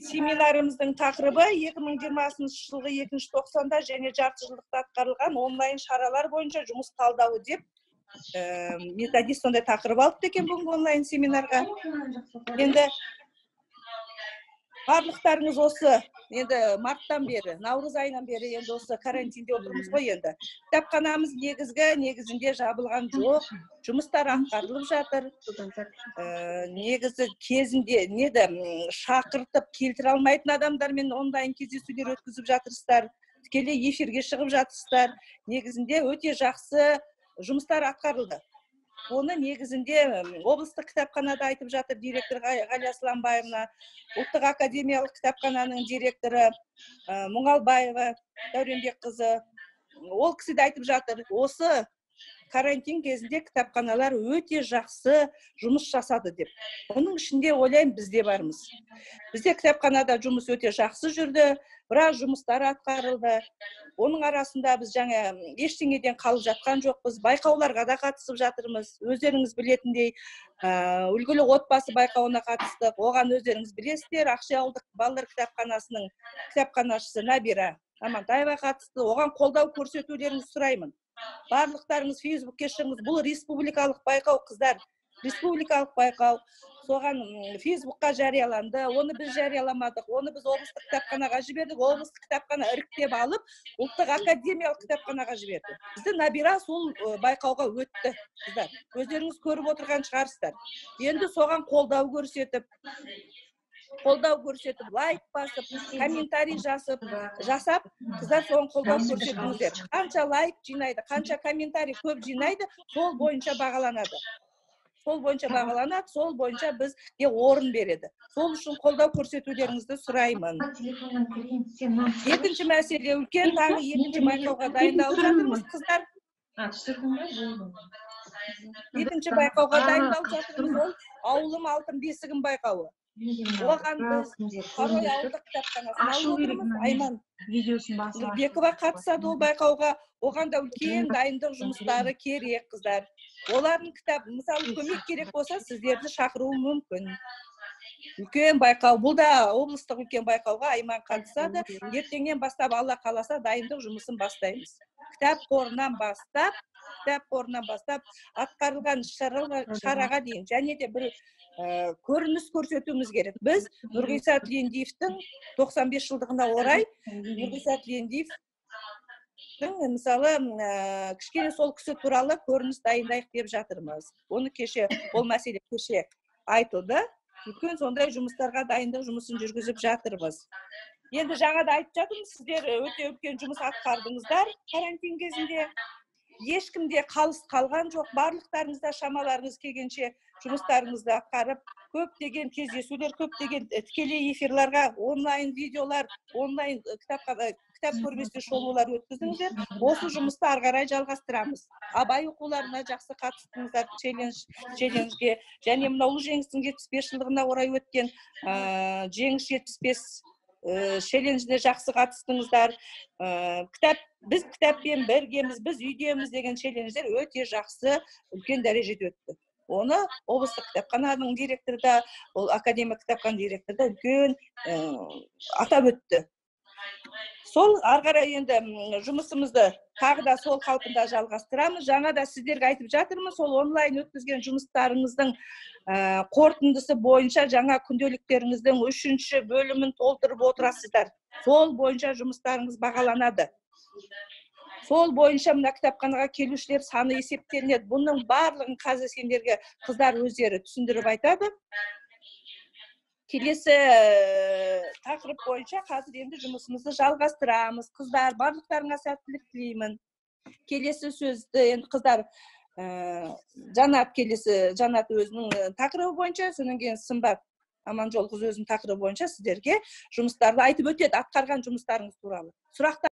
семинарымыздың тақырыбы 2020 жылғы 2 тоқсанда және жарты жылдықта атқарылған онлайн шаралар бойынша жұмыс талдауы деп методист сондай тақырып алыпты екен бүгінгі онлайн семинарға. Енді барлықтарыңыз осы марттан бері, наурыз айынан бері енді осы карантинде отырмыз ғой енді. Кітапханамыз негізінде жабылған жоқ, жұмыстар атқарылып жатыр. Негізі кезінде шақыртып келтіре алмайтын адамдармен онлайн кездесулер өткізіп жатырсыздар, тікелей эфирге шығып жатырсыздар. Негізінде өте жақсы жұмыстар атқарылды. Оны негізінде облыстық кітапханада айтып жатыр директор Ғалия Сламбаевна, ұлттық академиялық кітапхананың директоры Мұңалбаева Дәуренбек қызы. Ол кісі де айтып жатыр, осы карантин кезінде кітапханалар өте жақсы жұмыс жасады деп. Оның ішінде ойлаймын бізде бармыз. Бізде кітапханада жұмыс өте жақсы жүрді, біраз жұмыстар атқарылды. Оның арасында біз жаңа ештеңеден қалып жатқан жоқпыз. Байқауларға да қатысып жатырмыз. Өздеріңіз білетіндей, үлгілі отбасы байқауына қатыстық. Оған өздеріңіз білесіздер, Ақши ауылдық балалар кітапханасының кітапханашысы Набира Амантаева қатысты. Оған қолдау көрсетулеріңізді сұраймын. Барлықтарыңыз Фейсбукке шығыңыз. Бұл республикалық байқау, қыздар. Республикалық байқау. Соған Фейсбукқа жарияланды. Оны біз жарияламадық. Оны біз облыстық кітапханаға жібердік. Облыстық кітапхана іріктеп алып, ұлттық академиялық кітапханаға жіберді. Бізді Набира сол байқауға өтті, қыздар. Өздеріңіз көріп отырған шығарсыздар. Енді соған қолдау көрсетіп, лайк басып, комментарий жасап, қыздар соған қолдау көрсетіңіздер. Қанша лайк жинайды, қанша комментарий көп жинайды, сол бойынша бағаланады. Сол бойынша бізге орын береді. Сол үшін қолдау көрсетулеріңізді сұраймын. Екінші мәселе, үлкен тағы екінші байқауға дайындалып жатырмыз, қыздар. Екінші байқауға дайындалып жатырмыз, ол ауылым алтын бесігім байқауы. Оған біз Қарой ауылдық кітапханасына алып отырмыз. Айман Нұрбекова қатысады ол байқауға. Оған да үлкен дайындық жұмыстары керек, қыздар. Олардың кітап, мысалы, көмек керек болса, сіздерді шақыруы мүмкін. Үлкен байқау, бұл да облыстық үлкен байқауға Айман қатысады. Ертеңнен бастап, Алла қаласа, дайындық жұмысын бастаймыз. Кітап қорынан бастап, атқарылған шараға дейін, және де бір көрініс көрсетуіміз керек. Біз Нұрғиса Тілендиевтің 95 жылдығына орай, Нұрғиса Тілендиевтің, мысалы, кішкене сол кісі туралы көрініс дайындайық деп жатырмыз. Оны ол мәселе кеше айтылды. Үлкен сондай жұмыстарға дайындық жұмысын жүргізіп жатырмыз. Енді жаңада айтып жатырмыз, сіздер өте үлкен жұмыс атқардыңыздар карантин кезінде. Ешкімде қалыс қалған жоқ, барлықтарыңызда шамаларыңыз келгенше жұмыстарыңызды атқарып, көптеген кездесулер, көптеген тікелей эфирларға, онлайн видеолар, онлайн кітап көрмесіне шолулар өткіздіңіздер. Осы жұмысты ары қарай жалғастырамыз. Абай оқуларына жақсы қатыстыңыздар челленджге, және мына ұлы жеңістің 75 жылдығына орай өткен жеңіс 75 челленджіне жақсы қатыстыңыздар. Біз кітаппен біргеміз, біз үйдеміз деген челлендждер өте жақсы, үлкен дәрежеде өтті. Оны облыстық кітапхананың директоры да, ол академия кітапхана директоры да үлкен атап өтті. Сол ары қарай енді жұмысымызды тағы да сол қалпында жалғастырамыз. Жаңа да сіздерге айтып жатырмыз, сол онлайн өткізген жұмыстарыңыздың қорытындысы бойынша жаңа күнделіктеріңіздің 3-ші бөлімін толтырып отырасыздар. Сол бойынша жұмыстарыңыз бағаланады. Сол бойынша мына кітапханаға келушілер саны есептелінеді. Бұның барлығын қазір сендерге қыздар өздері түсіндіріп айтады. Келесі тақырып бойынша қазір енді жұмысымызды жалғастырамыз. Қыздар, барлықтарыңа сәттілік тілеймін. Келесі сөзді енді қыздар Жанат өзінің тақырыбы бойынша, содан кейін Сымбат Аманжол қыз өзінің тақырыбы бойынша сіздерге жұмыстарды айтып өтеді, атқарған жұмыстарыңыз туралы. Сұрақтар